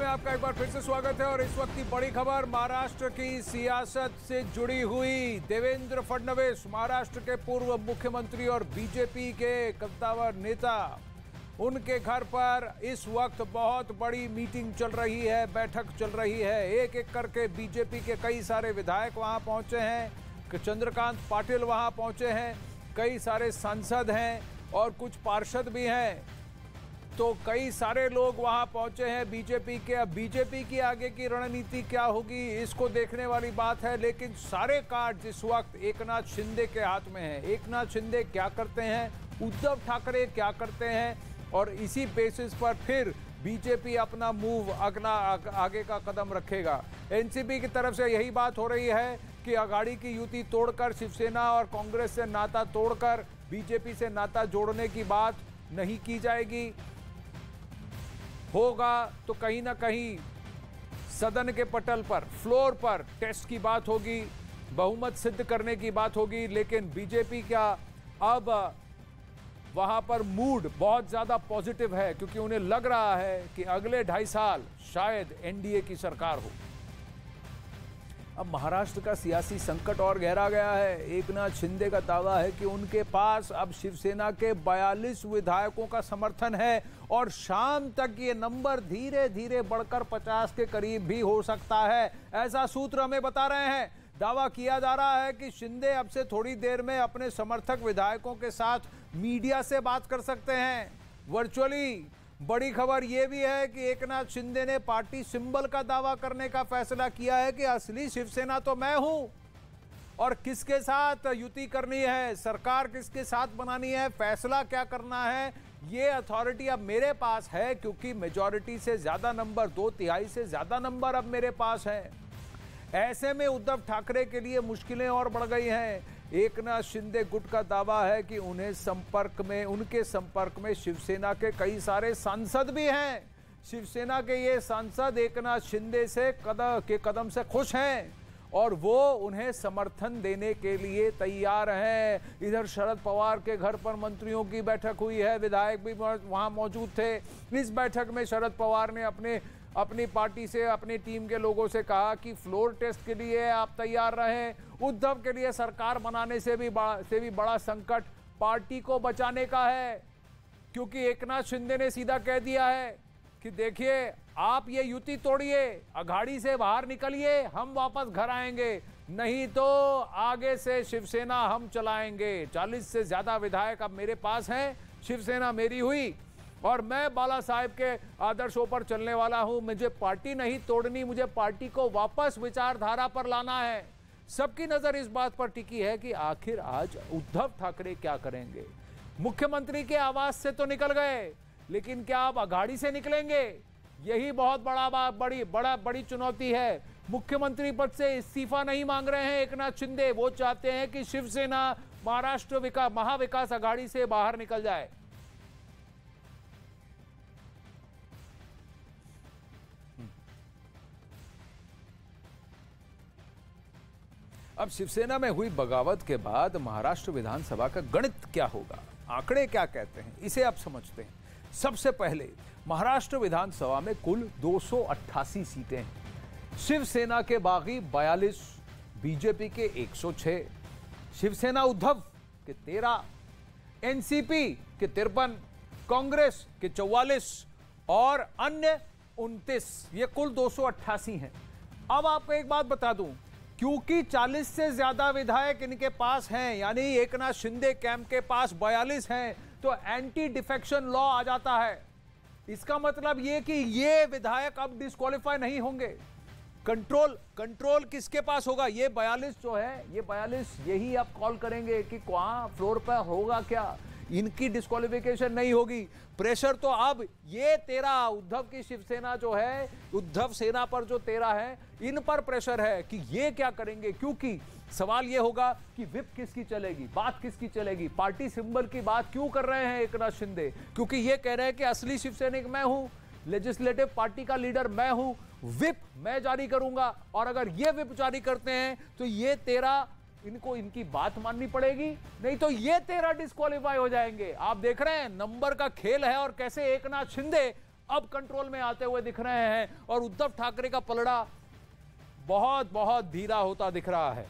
आपका एक बार फिर से स्वागत है और इस वक्त की बड़ी खबर महाराष्ट्र की सियासत से जुड़ी हुई। देवेंद्र फडणवीस, महाराष्ट्र के पूर्व मुख्यमंत्री और बीजेपी के कद्दावर नेता, उनके घर पर इस वक्त बहुत बड़ी मीटिंग चल रही है, बैठक चल रही है। एक एक करके बीजेपी के कई सारे विधायक वहां पहुंचे हैं, चंद्रकांत पाटिल वहां पहुंचे हैं, कई सारे सांसद हैं और कुछ पार्षद भी हैं। तो कई सारे लोग वहां पहुंचे हैं बीजेपी के। अब बीजेपी की आगे की रणनीति क्या होगी, इसको देखने वाली बात है। लेकिन सारे कार्ड इस वक्त एकनाथ शिंदे के हाथ में है। एकनाथ शिंदे क्या करते हैं, उद्धव ठाकरे क्या करते हैं, और इसी बेसिस पर फिर बीजेपी अपना मूव अगला आगे का कदम रखेगा। एनसीपी की तरफ से यही बात हो रही है कि अघाड़ी की युति तोड़कर शिवसेना और कांग्रेस से नाता तोड़कर बीजेपी से नाता जोड़ने की बात नहीं की जाएगी। होगा तो कहीं ना कहीं सदन के पटल पर, फ्लोर पर टेस्ट की बात होगी, बहुमत सिद्ध करने की बात होगी। लेकिन बीजेपी का अब वहां पर मूड बहुत ज्यादा पॉजिटिव है, क्योंकि उन्हें लग रहा है कि अगले 2.5 साल शायद एनडीए की सरकार हो। अब महाराष्ट्र का सियासी संकट और गहरा गया है। एकनाथ शिंदे का दावा है कि उनके पास अब शिवसेना के 42 विधायकों का समर्थन है और शाम तक ये नंबर धीरे धीरे बढ़कर 50 के करीब भी हो सकता है, ऐसा सूत्र हमें बता रहे हैं। दावा किया जा रहा है कि शिंदे अब से थोड़ी देर में अपने समर्थक विधायकों के साथ मीडिया से बात कर सकते हैं, वर्चुअली। बड़ी खबर यह भी है कि एकनाथ शिंदे ने पार्टी सिंबल का दावा करने का फैसला किया है कि असली शिवसेना तो मैं हूं, और किसके साथ युति करनी है, सरकार किसके साथ बनानी है, फैसला क्या करना है, ये अथॉरिटी अब मेरे पास है, क्योंकि मेजॉरिटी से ज्यादा नंबर, 2/3 से ज्यादा नंबर अब मेरे पास है। ऐसे में उद्धव ठाकरे के लिए मुश्किलें और बढ़ गई हैं। एकनाथ शिंदे गुट का दावा है कि उनके संपर्क में शिवसेना के कई सारे सांसद भी हैं। शिवसेना के ये सांसद एकनाथ शिंदे से कदम से खुश हैं और वो उन्हें समर्थन देने के लिए तैयार हैं। इधर शरद पवार के घर पर मंत्रियों की बैठक हुई है, विधायक भी वहां मौजूद थे। इस बैठक में शरद पवार ने अपनी पार्टी से, अपनी टीम के लोगों से कहा कि फ्लोर टेस्ट के लिए आप तैयार रहें। उद्धव के लिए सरकार बनाने से भी बड़ा संकट पार्टी को बचाने का है, क्योंकि एकनाथ शिंदे ने सीधा कह दिया है कि देखिए, आप ये युति तोड़िए, अघाड़ी से बाहर निकलिए, हम वापस घर आएंगे, नहीं तो आगे से शिवसेना हम चलाएंगे। 40 से ज्यादा विधायक अब मेरे पास हैं, शिवसेना मेरी हुई और मैं बाला साहेब के आदर्शों पर चलने वाला हूं। मुझे पार्टी नहीं तोड़नी, मुझे पार्टी को वापस विचारधारा पर लाना है। सबकी नजर इस बात पर टिकी है कि आखिर आज उद्धव ठाकरे क्या करेंगे। मुख्यमंत्री के आवास से तो निकल गए, लेकिन क्या आप अघाड़ी से निकलेंगे? यही बहुत बड़ी चुनौती है। मुख्यमंत्री पद से इस्तीफा नहीं मांग रहे हैं एकनाथ शिंदे, वो चाहते हैं कि शिवसेना महाराष्ट्र महाविकास अघाड़ी से बाहर निकल जाए। अब शिवसेना में हुई बगावत के बाद महाराष्ट्र विधानसभा का गणित क्या होगा, आंकड़े क्या कहते हैं, इसे आप समझते हैं। सबसे पहले महाराष्ट्र विधानसभा में कुल 288 सीटें हैं। शिवसेना के बागी 42, बीजेपी के 106, शिवसेना उद्धव के 13, एनसीपी के 53, कांग्रेस के 44 और अन्य 29। ये कुल 288 हैं। अब आपको एक बात बता दूं, क्योंकि 40 से ज्यादा विधायक इनके पास हैं, यानी एकनाथ शिंदे कैंप के पास 42 हैं, तो एंटी डिफेक्शन लॉ आ जाता है। इसका मतलब ये कि ये विधायक अब डिस्क्वालीफाई नहीं होंगे। कंट्रोल किसके पास होगा? ये 42 जो है, ये 42 यही आप कॉल करेंगे कि कहां फ्लोर पर होगा क्या, इनकी डिस्क्वालिफिकेशन नहीं होगी। प्रेशर तो अब ये 13 उद्धव की शिवसेना जो है, उद्धव सेना पर जो 13 है, इन पर प्रेशर है कि ये क्या करेंगे, क्योंकि सवाल ये होगा कि विप किसकी चलेगी, बात किसकी चलेगी। पार्टी सिंबल की बात क्यों कर रहे हैं एकनाथ शिंदे? क्योंकि ये कह रहे हैं कि असली शिवसैनिक मैं हूं, लेजिस्लेटिव पार्टी का लीडर मैं हूं, विप मैं जारी करूंगा, और अगर ये विप जारी करते हैं तो ये 13 इनको इनकी बात माननी पड़ेगी, नहीं तो ये 13 डिस्क्वालीफाई हो जाएंगे। आप देख रहे हैं नंबर का खेल है और कैसे एकनाथ शिंदे अब कंट्रोल में आते हुए दिख रहे हैं और उद्धव ठाकरे का पलड़ा बहुत बहुत धीरा होता दिख रहा है।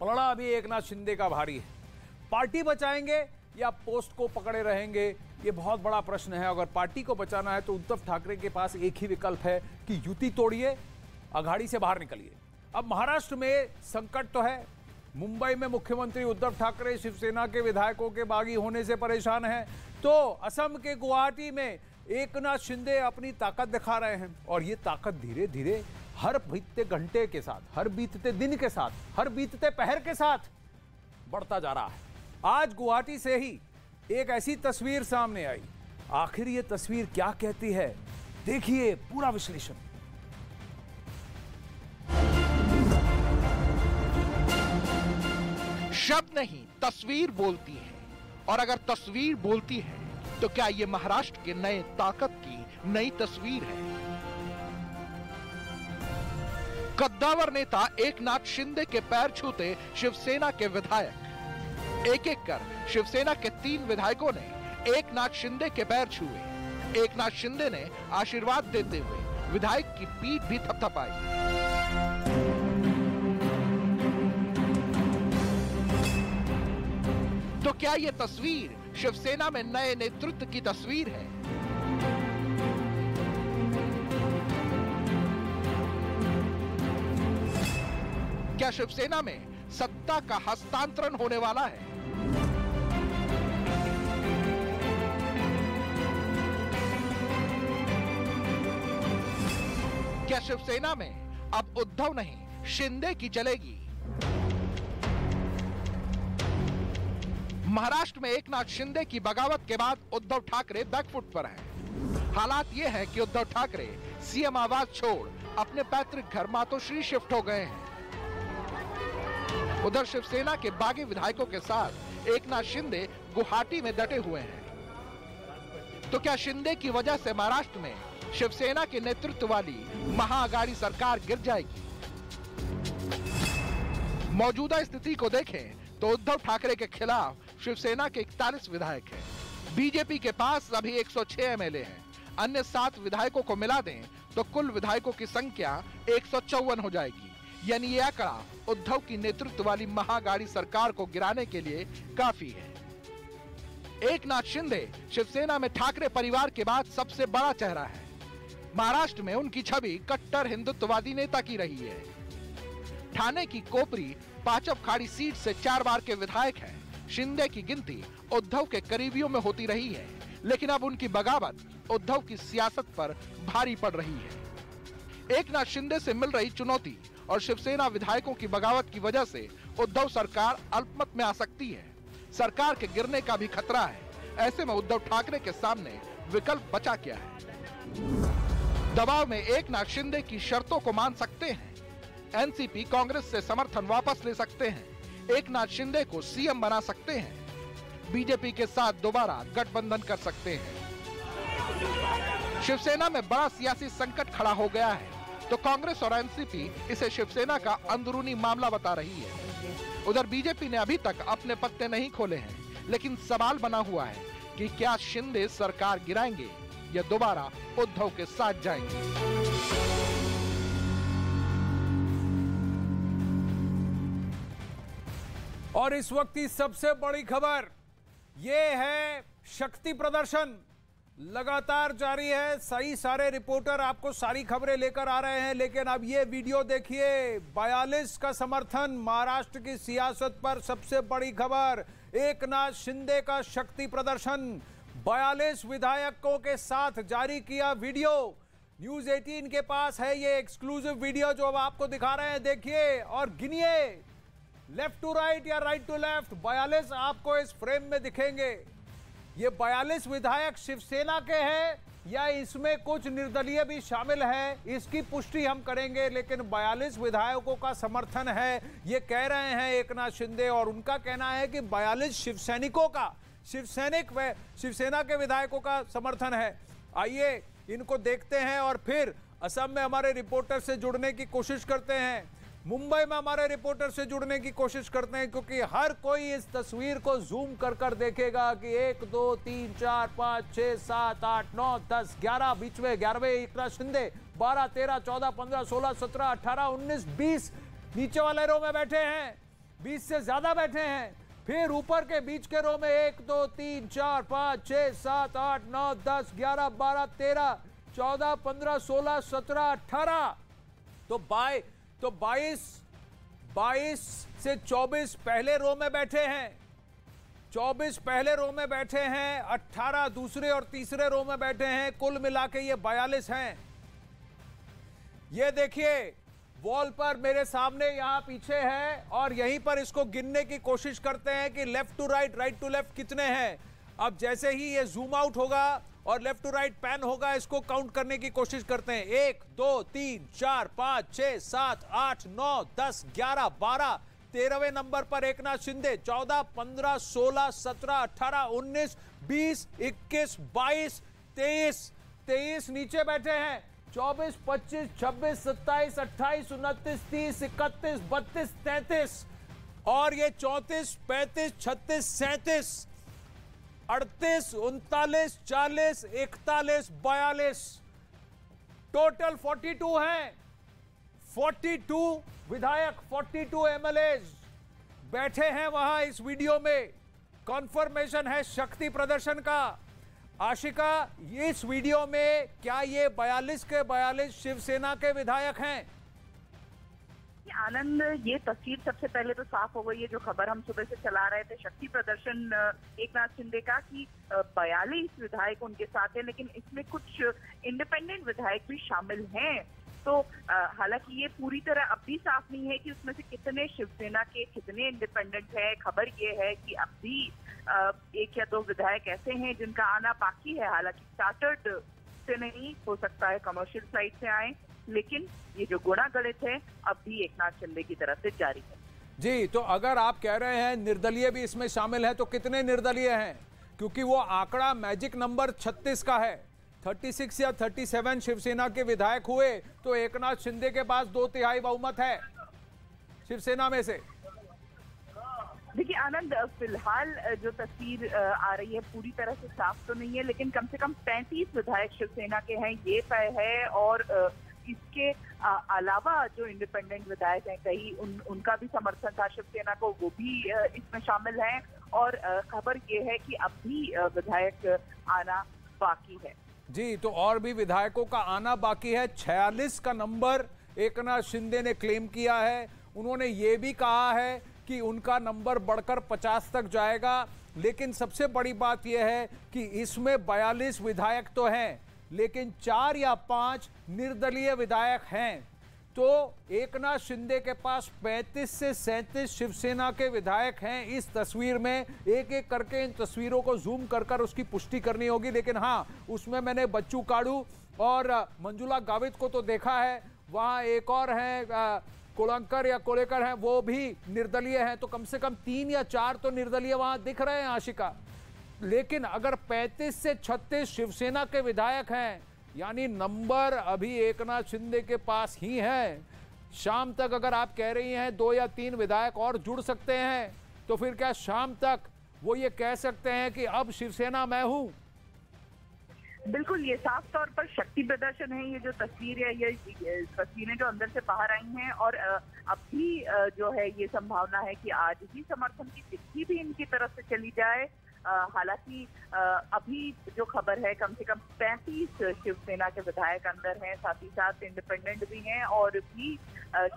पलड़ा अभी एकनाथ शिंदे का भारी है। पार्टी बचाएंगे या पोस्ट को पकड़े रहेंगे, ये बहुत बड़ा प्रश्न है। अगर पार्टी को बचाना है तो उद्धव ठाकरे के पास एक ही विकल्प है कि युति तोड़िए, अघाड़ी से बाहर निकलिए। अब महाराष्ट्र में संकट तो है। मुंबई में मुख्यमंत्री उद्धव ठाकरे शिवसेना के विधायकों के बागी होने से परेशान हैं, तो असम के गुवाहाटी में एकनाथ शिंदे अपनी ताकत दिखा रहे हैं और ये ताकत धीरे धीरे हर बीतते घंटे के साथ, हर बीतते दिन के साथ, हर बीतते पहर के साथ बढ़ता जा रहा है। आज गुवाहाटी से ही एक ऐसी तस्वीर सामने आई। आखिर ये तस्वीर क्या कहती है, देखिए पूरा विश्लेषण। शब्द नहीं, तस्वीर बोलती है। और अगर तस्वीर बोलती है तो क्या ये महाराष्ट्र के नए ताकत की नई तस्वीर है? कद्दावर नेता एकनाथ शिंदे के पैर छूते शिवसेना के विधायक। एक एक कर शिवसेना के 3 विधायकों ने एकनाथ शिंदे के पैर छुए। एकनाथ शिंदे ने आशीर्वाद देते हुए विधायक की पीठ भी थपथपाई। तो क्या यह तस्वीर शिवसेना में नए नेतृत्व की तस्वीर है? क्या शिवसेना में सत्ता का हस्तांतरण होने वाला है? क्या शिवसेना में अब उद्धव नहीं शिंदे की चलेगी? महाराष्ट्र में एकनाथ शिंदे की बगावत के बाद उद्धव ठाकरे बैकफुट पर हैं। हालात ये हैं कि उद्धव ठाकरे सीएम आवास छोड़ अपने पैतृक घर मातोश्री शिफ्ट हो गए हैं। उधर शिवसेना के बागी विधायकों के साथ एकनाथ शिंदे गुवाहाटी में डटे हुए हैं। तो क्या शिंदे की वजह से महाराष्ट्र में शिवसेना के नेतृत्व वाली महाअघाड़ी सरकार गिर जाएगी? मौजूदा स्थिति को देखें तो उद्धव ठाकरे के खिलाफ शिवसेना के 41 विधायक हैं। बीजेपी के पास अभी 106 एमएलए हैं। अन्य 7 विधायकों को मिला दें तो कुल विधायकों की संख्या 154 हो जाएगी। यानी यह आंकड़ा उद्धव की नेतृत्व वाली महाअघाड़ी सरकार को गिराने के लिए काफी है। एकनाथ शिंदे शिवसेना में ठाकरे परिवार के बाद सबसे बड़ा चेहरा है। महाराष्ट्र में उनकी छवि कट्टर हिंदुत्ववादी नेता की रही है। ठाणे की कोपरी पाचप खाड़ी सीट से 4 बार के विधायक हैं। शिंदे की गिनती उद्धव के करीबियों में होती रही है, लेकिन अब उनकी बगावत उद्धव की सियासत पर भारी पड़ रही है। एकनाथ शिंदे से मिल रही चुनौती और शिवसेना विधायकों की बगावत की वजह से उद्धव सरकार अल्पमत में आ सकती है। सरकार के गिरने का भी खतरा है। ऐसे में उद्धव ठाकरे के सामने विकल्प बचा क्या है? दबाव में एकनाथ शिंदे की शर्तों को मान सकते हैं। एनसीपी कांग्रेस से समर्थन वापस ले सकते हैं। एकनाथ शिंदे को सीएम बना सकते हैं। बीजेपी के साथ दोबारा गठबंधन कर सकते हैं। शिवसेना में बड़ा सियासी संकट खड़ा हो गया है, तो कांग्रेस और एनसीपी इसे शिवसेना का अंदरूनी मामला बता रही है। उधर बीजेपी ने अभी तक अपने पत्ते नहीं खोले हैं, लेकिन सवाल बना हुआ है कि क्या शिंदे सरकार गिराएंगे या दोबारा उद्धव के साथ जाएंगे। और इस वक्त की सबसे बड़ी खबर यह है, शक्ति प्रदर्शन लगातार जारी है। सही सारे रिपोर्टर आपको सारी खबरें लेकर आ रहे हैं, लेकिन अब ये वीडियो देखिए। 42 का समर्थन, महाराष्ट्र की सियासत पर सबसे बड़ी खबर। एकनाथ शिंदे का शक्ति प्रदर्शन, 42 विधायकों के साथ जारी किया वीडियो। न्यूज 18 के पास है ये एक्सक्लूसिव वीडियो जो अब आपको दिखा रहे हैं। देखिए और गिनिए, लेफ्ट टू राइट या राइट टू लेफ्ट, 42 आपको इस फ्रेम में दिखेंगे। ये 42 विधायक शिवसेना के हैं या इसमें कुछ निर्दलीय भी शामिल है, इसकी पुष्टि हम करेंगे। लेकिन 42 विधायकों का समर्थन है, ये कह रहे हैं एकनाथ शिंदे। और उनका कहना है कि 42 शिवसैनिकों का, शिवसेना के विधायकों का समर्थन है। आइए इनको देखते हैं और फिर असम में हमारे रिपोर्टर से जुड़ने की कोशिश करते हैं। मुंबई में हमारे रिपोर्टर से जुड़ने की कोशिश करते हैं, क्योंकि हर कोई इस तस्वीर को जूम कर कर देखेगा कि 1 2 3 4 5 6 7 8 9 10 11, बीच में 11वें एकनाथ शिंदे, 12 13 14 15 16 17 18 19 20 नीचे वाले रो में बैठे हैं, 20 से ज्यादा बैठे हैं। फिर ऊपर के बीच के रो में 1 2 3 4 5 6 7 8 9 10 11 12 13 14 15 16 17 18, तो 22 से 24 पहले रो में बैठे हैं, 24 पहले रो में बैठे हैं, 18 दूसरे और तीसरे रो में बैठे हैं, कुल मिला के ये 42 हैं। ये देखिए वॉल पर मेरे सामने यहां पीछे है, और यहीं पर इसको गिनने की कोशिश करते हैं कि left to right, right to left कितने हैं। अब जैसे ही ये जूम आउट होगा और लेफ्ट टू राइट पैन होगा, इसको काउंट करने की कोशिश करते हैं। 1 2 3 4 5 6 7 8 9 10 11 12, 13वें नंबर पर एकनाथ शिंदे, 14 15 16 17 18 19 20 21 22 23 नीचे बैठे हैं, 24 25 26 27 28 29 30 31 32 33, और ये 34 35 36 37 38 39 40 41 42, टोटल 42 हैं। 42 विधायक, 42 एमएलए बैठे हैं वहां। इस वीडियो में कॉन्फर्मेशन है शक्ति प्रदर्शन का। आशिका, इस वीडियो में क्या ये 42 के 42 शिवसेना के विधायक हैं? आनंद, ये तस्वीर सबसे पहले तो साफ हो गई है। जो खबर हम सुबह से चला रहे थे शक्ति प्रदर्शन एकनाथ शिंदे का कि 42 विधायक उनके साथ हैं, लेकिन इसमें कुछ इंडिपेंडेंट विधायक भी शामिल हैं। तो हालांकि ये पूरी तरह अब भी साफ नहीं है कि उसमें से कितने शिवसेना के, कितने इंडिपेंडेंट है। खबर ये है कि अब भी 1 या 2 विधायक ऐसे हैं जिनका आना बाकी है। हालांकि चार्टर्ड से नहीं, हो सकता है कमर्शियल साइड से आए, लेकिन ये जो गुणा गणित है अब भी एकनाथ शिंदे की तरफ से जारी है। जी, तो अगर आप कह रहे हैं निर्दलीय भी इसमें शामिल है, तो कितने निर्दलीय हैं? क्योंकि वो आंकड़ा मैजिक नंबर 36 का है। 36 या 37 शिवसेना के विधायक हुए तो एकनाथ शिंदे के पास 2/3 बहुमत है शिवसेना में से। देखिए आनंद, फिलहाल जो तस्वीर आ रही है पूरी तरह से साफ तो नहीं है, लेकिन कम से कम 35 विधायक शिवसेना के हैं, ये तय है। और इसके अलावा जो इंडिपेंडेंट विधायक हैं, कहीं उनका भी समर्थन था शिवसेना को, वो भी इसमें शामिल हैं। और खबर ये है कि अब भी विधायक आना बाकी है। जी, तो और भी विधायकों का आना बाकी है। 46 का नंबर एकनाथ शिंदे ने क्लेम किया है। उन्होंने ये भी कहा है कि उनका नंबर बढ़कर 50 तक जाएगा। लेकिन सबसे बड़ी बात यह है कि इसमें 42 विधायक तो हैं, लेकिन 4 या 5 निर्दलीय विधायक हैं। तो एकनाथ शिंदे के पास 35 से 37 शिवसेना के विधायक हैं। इस तस्वीर में एक एक करके इन तस्वीरों को जूम कर कर उसकी पुष्टि करनी होगी। लेकिन हाँ, उसमें मैंने बच्चू काड़ू और मंजुला गावित को तो देखा है। वहाँ एक और हैं कोलंकर या कोलेकर हैं, वो भी निर्दलीय हैं। तो कम से कम 3 या 4 तो निर्दलीय वहाँ दिख रहे हैं आशिका। लेकिन अगर 35 से 36 शिवसेना के विधायक हैं, यानी नंबर अभी एकनाथ शिंदे के पास ही है। शाम तक अगर आप कह रही हैं 2 या 3 विधायक और जुड़ सकते हैं, तो फिर क्या शाम तक वो ये कह सकते हैं कि अब शिवसेना मैं हूं? बिल्कुल, ये साफ तौर पर शक्ति प्रदर्शन है। ये जो तस्वीर है, ये तस्वीरें जो अंदर से बाहर आई हैं, और अब भी जो है ये संभावना है कि आज ही समर्थन की चिट्ठी भी इनकी तरफ से चली जाए। हालांकि अभी जो खबर है, कम से कम 35 शिवसेना के विधायक अंदर हैं, साथ ही साथ इंडिपेंडेंट भी हैं, और भी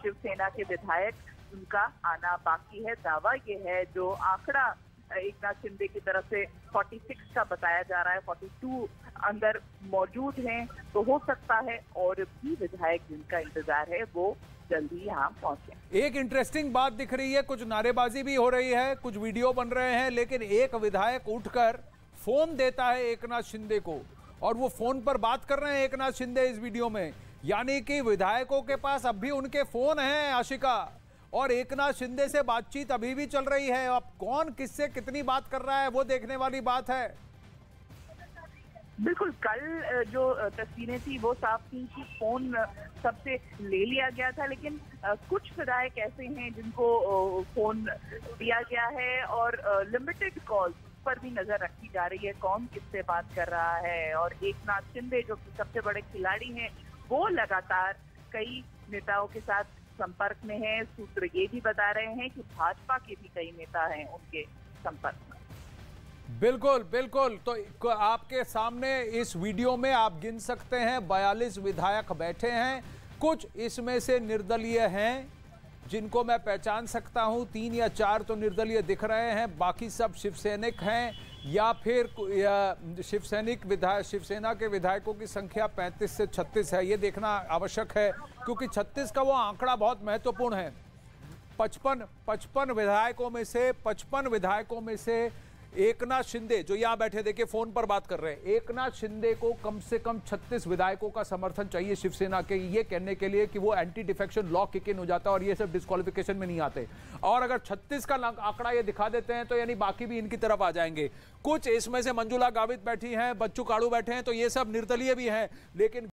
शिवसेना के विधायक उनका आना बाकी है। दावा ये है, जो आंकड़ा एकनाथ शिंदे की तरफ से 46 का बताया जा रहा है, 42 अंदर मौजूद हैं, तो हो सकता है और भी विधायक जिनका इंतजार है वो जल्दी यहाँ पहुंचे। एक इंटरेस्टिंग बात दिख रही है, कुछ नारेबाजी भी हो रही है, कुछ वीडियो बन रहे हैं, लेकिन एक विधायक उठकर फोन देता है एकनाथ शिंदे को, और वो फोन पर बात कर रहे हैं एकनाथ शिंदे इस वीडियो में। यानी कि विधायकों के पास अब भी उनके फोन हैं आशिका, और एकनाथ शिंदे से बातचीत अभी भी चल रही है। अब कौन किससे कितनी बात कर रहा है वो देखने वाली बात है। बिल्कुल, कल जो तस्वीरें थी वो साफ थी कि फोन सबसे ले लिया गया था, लेकिन कुछ विधायक ऐसे हैं जिनको फोन दिया गया है और लिमिटेड कॉल्स पर भी नजर रखी जा रही है, कौन किससे बात कर रहा है। और एकनाथ शिंदे जो कि सबसे बड़े खिलाड़ी हैं, वो लगातार कई नेताओं के साथ संपर्क में है। सूत्र ये भी बता रहे हैं कि भाजपा के भी कई नेता हैं उनके संपर्क में। बिल्कुल बिल्कुल। तो आपके सामने इस वीडियो में आप गिन सकते हैं 42 विधायक बैठे हैं। कुछ इसमें से निर्दलीय हैं जिनको मैं पहचान सकता हूं, 3 या 4 तो निर्दलीय दिख रहे हैं, बाकी सब शिवसैनिक हैं या फिर शिवसेना के विधायकों की संख्या 35 से 36 है। ये देखना आवश्यक है क्योंकि 36 का वो आंकड़ा बहुत महत्वपूर्ण है। 55 विधायकों में से एकनाथ शिंदे जो यहां बैठे, देखिए फोन पर बात कर रहे हैं, एकनाथ शिंदे को कम से कम 36 विधायकों का समर्थन चाहिए शिवसेना के ये कहने के लिए कि वो anti defection law kick in हो जाता है और ये सब डिस्क्वालिफिकेशन में नहीं आते। और अगर 36 का आंकड़ा ये दिखा देते हैं तो यानी बाकी भी इनकी तरफ आ जाएंगे। कुछ इसमें से मंजुला गावित बैठी हैं, बच्चू काड़ू बैठे हैं, तो ये सब निर्दलीय भी हैं, लेकिन